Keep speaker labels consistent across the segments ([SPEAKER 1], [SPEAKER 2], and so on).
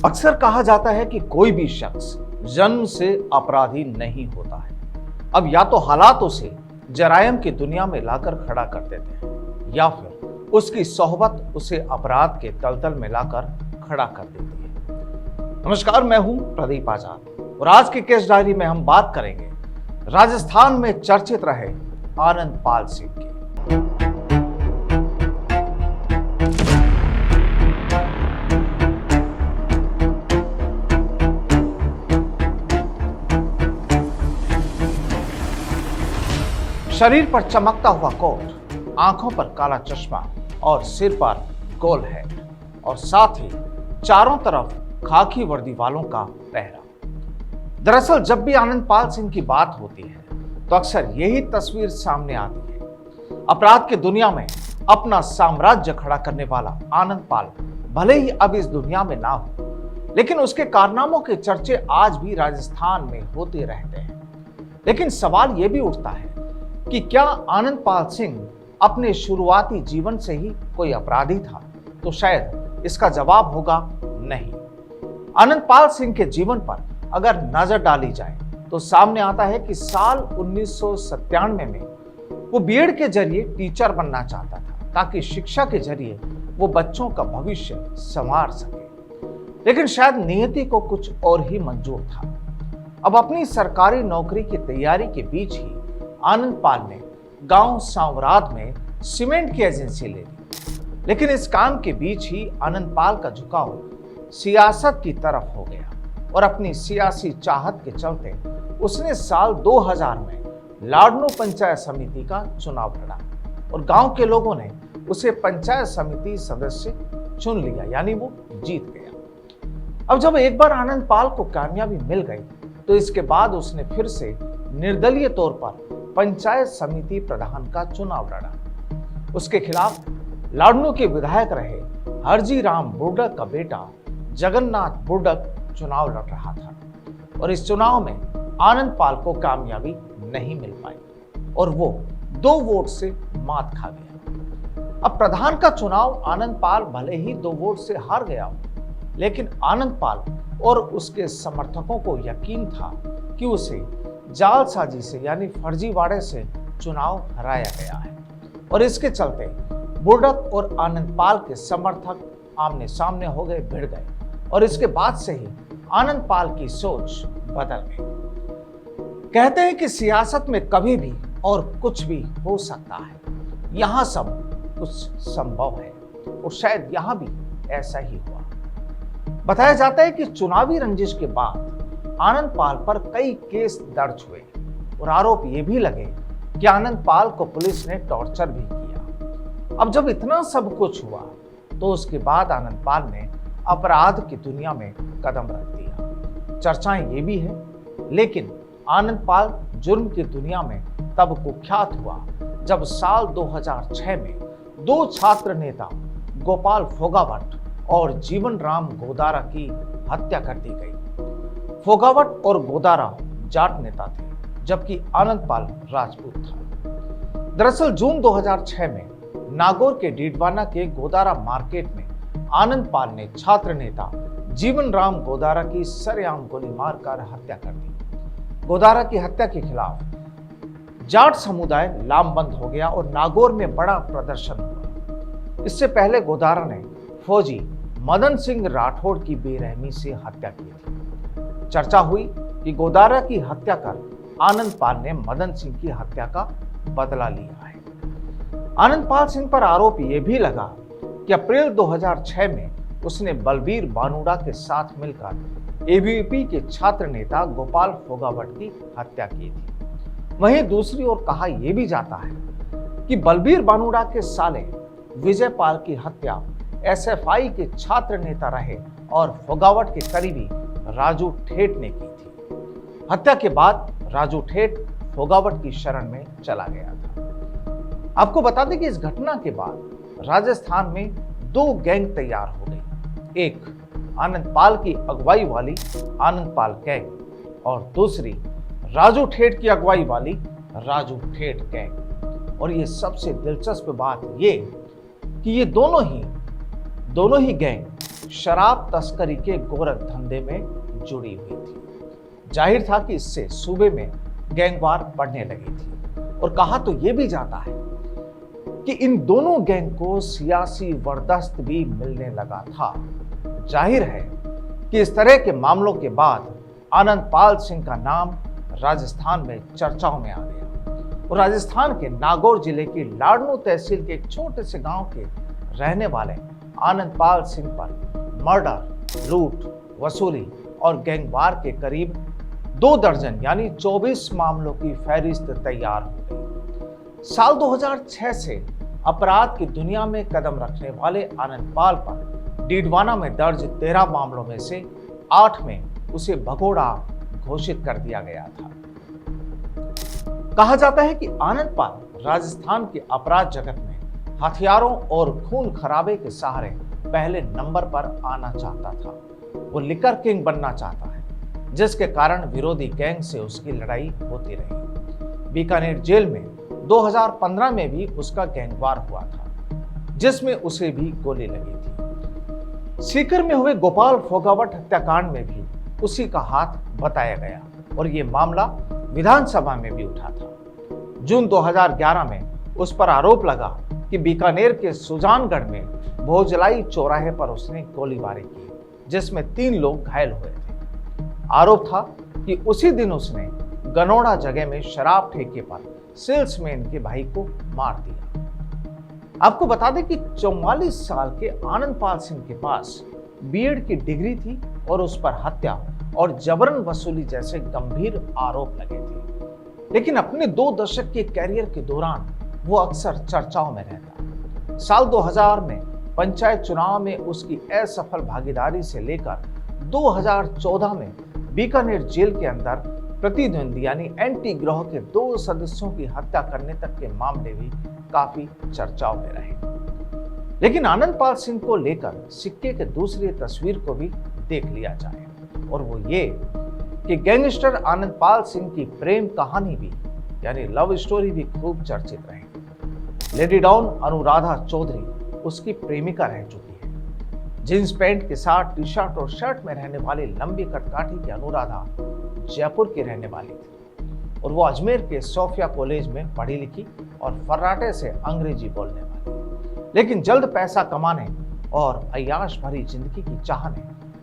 [SPEAKER 1] अक्सर कहा जाता है कि कोई भी शख्स जन्म से अपराधी नहीं होता है। अब या तो हालात उसे जरायम की दुनिया में लाकर खड़ा कर देते हैं या फिर उसकी सोहबत उसे अपराध के दलदल में लाकर खड़ा कर देती है। नमस्कार, मैं हूं प्रदीप आजाद और आज की केस डायरी में हम बात करेंगे राजस्थान में चर्चित रहे आनंद पाल सिंह की। शरीर पर चमकता हुआ कोट, आंखों पर काला चश्मा और सिर पर गोल हेड और साथ ही चारों तरफ खाकी वर्दी वालों का पहरा। दरअसल जब भी आनंद पाल सिंह की बात होती है तो अक्सर यही तस्वीर सामने आती है। अपराध की दुनिया में अपना साम्राज्य खड़ा करने वाला आनंद पाल भले ही अब इस दुनिया में ना हो, लेकिन उसके कारनामों के चर्चे आज भी राजस्थान में होते रहते हैं। लेकिन सवाल यह भी उठता है कि क्या आनंद पाल सिंह अपने शुरुआती जीवन से ही कोई अपराधी था? तो शायद इसका जवाब होगा नहीं। आनंद पाल सिंह के जीवन पर अगर नजर डाली जाए तो सामने आता है कि साल 1997 में वो बीएड के जरिए टीचर बनना चाहता था ताकि शिक्षा के जरिए वो बच्चों का भविष्य संवार सके, लेकिन शायद नियति को कुछ और ही मंजूर था। अब अपनी सरकारी नौकरी की तैयारी के बीच ही आनंद पाल ने गांव सांवराद में सीमेंट की एजेंसी ले ली, लेकिन इस काम के बीच ही आनंद पाल का झुकाव सियासत की तरफ हो गया और अपनी सियासी चाहत के चलते उसने साल 2000 में लाडनू पंचायत समिति का चुनाव लड़ा और गांव के लोगों ने उसे पंचायत समिति सदस्य चुन लिया, यानी वो जीत गया। अब जब एक बार आनंद पाल को कामयाबी मिल गई तो इसके बाद उसने फिर से निर्दलीय तौर पर पंचायत समिति प्रधान का चुनाव लड़ा। उसके खिलाफ लाडनू के विधायक रहे हरजी राम बुर्डक का बेटा जगन्नाथ बुर्डक चुनाव लड़ रहा था और इस चुनाव में आनंद पाल को कामयाबी नहीं मिल पाई और वो 2 वोट से मात खा गया। अब प्रधान का चुनाव आनंद पाल भले ही 2 वोट से हार गया हो, लेकिन आनंद पाल और उसके समर्थकों को यकीन था कि उसे जालसाजी से यानी फर्जीवाड़े से चुनाव हराया गया है और इसके चलते बुर्डक और आनंद पाल के समर्थक आमने सामने हो गए, भिड़ गए और इसके बाद से ही आनंद पाल की सोच बदल गई। कहते हैं कि सियासत में कभी भी और कुछ भी हो सकता है। यहां सब कुछ संभव है और शायद यहां भी ऐसा ही हुआ। बताया जाता है कि चुनावी रंजिश के बाद आनंद पाल पर कई केस दर्ज हुए और आरोप ये भी लगे कि आनंद पाल को पुलिस ने टॉर्चर भी किया। अब जब इतना सब कुछ हुआ तो उसके बाद आनंद पाल ने अपराध की दुनिया में कदम रख दिया। चर्चाएं ये भी है, लेकिन आनंद पाल जुर्म की दुनिया में तब कुख्यात हुआ जब साल 2006 में 2 छात्र नेता गोपाल फोगावट और जीवन राम गोदारा की हत्या कर दी गई। फोगावट और गोदारा जाट नेता थे, जबकि आनंद पाल राजपूत था। दरअसल जून 2006 में नागौर के डीडवाना के गोदारा मार्केट में आनंद पाल ने छात्र नेता जीवन राम गोदारा की सरेआम गोली मारकर हत्या कर दी। गोदारा की हत्या के खिलाफ जाट समुदाय लामबंद हो गया और नागौर में बड़ा प्रदर्शन हुआ। इससे पहले गोदारा ने फौजी मदन सिंह राठौड़ की बेरहमी से हत्या की थी। चर्चा हुई कि गोदारा की हत्या कर आनंद पाल ने मदन सिंह की हत्या का बदला लिया है। आनंद पाल सिंह पर आरोप यह भी लगा कि अप्रैल 2006 में उसने बलबीर बानुड़ा के साथ मिलकर एबीवीपी के छात्र नेता गोपाल फोगावट की हत्या की थी। वहीं दूसरी ओर कहा यह भी जाता है कि बलबीर बानुड़ा के साले विजय पाल की हत्या एसएफआई के छात्र नेता रहे और फोगावट के करीबी राजू ठेठ ने की थी। हत्या के बाद राजू ठेठ फोगावट की शरण में चला गया था। आपको बता दें कि इस घटना के बाद राजस्थान में 2 गैंग तैयार हो गई। एक आनंद पाल की अगुवाई वाली आनंद पाल गैंग और दूसरी राजू ठेठ की अगुवाई वाली राजू ठेठ गैंग। और ये सबसे दिलचस्प बात ये कि ये दोनों ही गैंग शराब तस्करी के गोरख धंधे में जुड़ी हुई थी। जाहिर था कि इससे सूबे में गैंगवार बढ़ने लगी थी और कहा तो यह भी जाता है कि इन दोनों गैंग को सियासी वर्दस्त भी मिलने लगा था। जाहिर है कि इस तरह के मामलों के बाद आनंदपाल सिंह का नाम राजस्थान में चर्चाओं में आ गया और राजस्थान के नागौर जिले की लाडनू तहसील के एक छोटे से गांव के रहने वाले आनंदपाल सिंह पर मर्डर, लूट, वसूली और गैंगवार के करीब 2 दर्जन यानी 24 मामलों की फहरिस्त तैयार हो गई। साल 2006 से अपराध की दुनिया में कदम रखने वाले आनंदपाल पर डीडवाना में दर्ज 13 मामलों में से 8 में उसे भगोड़ा घोषित कर दिया गया था। कहा जाता है कि आनंदपाल राजस्थान के अपराध जगत में हथियारों और खून खराबे के सहारे पहले नंबर पर आना चाहता था। वो लिकर किंग बनना चाहता है, जिसके कारण विरोधी गैंग से उसकी लड़ाई होती रही। बीकानेर जेल में 2015 में भी उसका गैंगवार हुआ था, जिसमें उसे भी गोली लगी थी। सीकर में हुए गोपाल फोगावट हत्याकांड में भी उसी का हाथ बताया गया और ये मामला विधानसभा में भी उठा था। जून 2011 में उस पर आरोप लगा कि बीकानेर के सुजानगढ़ में भोजलाई चौराहे पर उसने गोलीबारी की, जिसमें 3 लोग घायल हुए थे। आरोप था कि उसी दिन उसने गनौड़ा जगह में शराब ठेके पर सेल्समैन के भाई को मार दिया। आपको बता दें कि 44 साल के आनंदपाल सिंह के पास बीएड की डिग्री थी और उस पर हत्या और जबरन वसूली जैसे गंभीर आरोप लगे थे। लेकिन अपने 2 दशक के कैरियर के दौरान वो अक्सर चर्चाओं में रहता। साल 2000 में पंचायत चुनाव में उसकी असफल भागीदारी से लेकर 2014 में बीकानेर जेल के अंदर प्रतिद्वंदी यानी एंटी गिरोह के 2 सदस्यों की हत्या करने तक के मामले भी काफी चर्चाओं में रहे। लेकिन आनंदपाल सिंह को लेकर सिक्के के दूसरी तस्वीर को भी देख लिया जाए और वो ये कि गैंगस्टर आनंदपाल सिंह की प्रेम कहानी भी यानी लव स्टोरी भी खूब चर्चित रही। लेडी डॉन अनुराधा चौधरी उसकी प्रेमिका रह चुकी है। जींस पैंट के साथ टी शर्ट और शर्ट में रहने वाली लंबी कटकाठी की अनुराधा जयपुर की रहने वाली थी और वो अजमेर के सोफिया कॉलेज में पढ़ी लिखी और फर्राटे से अंग्रेजी बोलने वाली। लेकिन जल्द पैसा कमाने और अय्याश भरी जिंदगी की चाह ने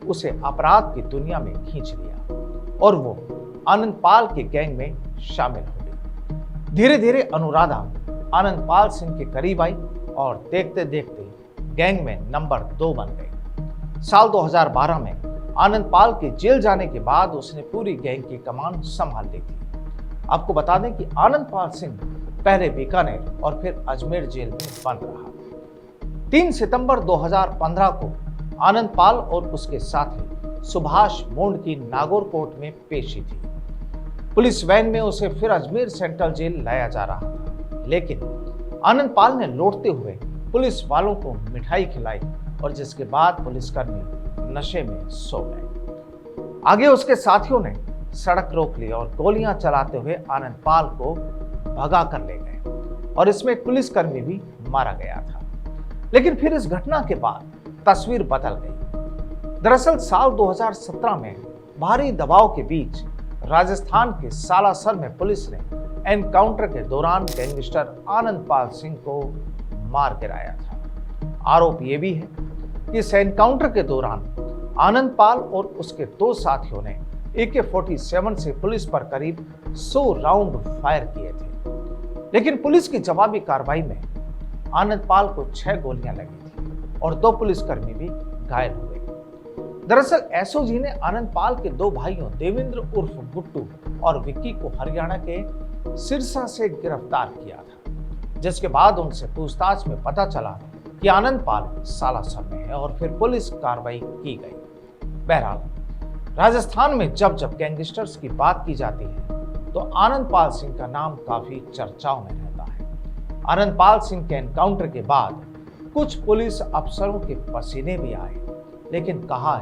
[SPEAKER 1] उसे अपराध की दुनिया में खींच लिया और वो आनंदपाल के गैंग में शामिल हो गई। धीरे धीरे अनुराधा आनंदपाल सिंह के करीब आई और देखते देखते गैंग में नंबर 2 बन गई। साल 2012 में आनंदपाल के जेल जाने के बाद उसने पूरी गैंग की कमान संभाल ली थी। आपको बता दें कि आनंदपाल सिंह पहले बीकानेर और फिर अजमेर जेल में बंद रहा। 3 सितंबर 2015 को आनंदपाल और उसके साथी सुभाष मोंड की नागौर कोर्ट में पेशी थी। पुलिस वैन में उसे फिर अजमेर सेंट्रल जेल लाया जा रहा था, लेकिन आनंदपाल ने लौटते हुए पुलिस वालों को मिठाई खिलाई और जिसके बाद पुलिसकर्मी नशे में सो गए। आगे उसके साथियों ने सड़क रोक ली और गोलियां चलाते हुए आनंदपाल को भगा कर ले गए और इसमें एक पुलिसकर्मी भी मारा गया था। लेकिन फिर इस घटना के बाद तस्वीर बदल गई। दरअसल साल 2017 में भारी दबाव के बीच राजस्थान के सालासर में पुलिस ने एनकाउंटर के दौरान गैंगस्टर आनंदपाल सिंह को मार गिराया था। आरोप यह भी है कि इस एनकाउंटर के दौरान आनंदपाल और उसके 2 साथियों ने AK-47 से पुलिस पर करीब 100 राउंड फायर किए थे। लेकिन पुलिस की जवाबी कार्रवाई में आनंदपाल को 6 गोलियां लगी थी और 2 पुलिसकर्मी भी घायल हुए। दरअसल एसओजी ने आनंदपाल के 2 भाइयों देवेंद्र उर्फ गुट्टू और विक्की को हरियाणा के सिरसा से गिरफ्तार किया था, जिसके बाद उनसे पूछताछ में पता चला कि आनंदपाल सालासर में है और फिर पुलिस कार्रवाई की गई। बहरहाल राजस्थान में जब जब गैंगस्टर्स की बात की जाती है तो आनंदपाल सिंह का नाम काफी चर्चाओं में रहता है। आनंदपाल सिंह के एनकाउंटर के बाद कुछ पुलिस अफसरों के पसीने भी आए, लेकिन कहा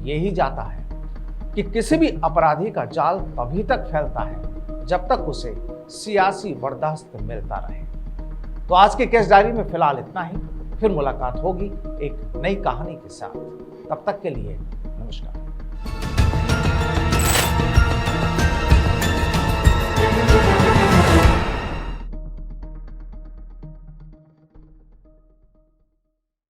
[SPEAKER 1] यही जाता है कि किसी भी अपराधी का जाल तभी तक फैलता है जब तक उसे सियासी बर्दाश्त मिलता रहे। तो आज के केस डायरी में फिलहाल इतना ही। फिर मुलाकात होगी एक नई कहानी के साथ। तब तक के लिए नमस्कार।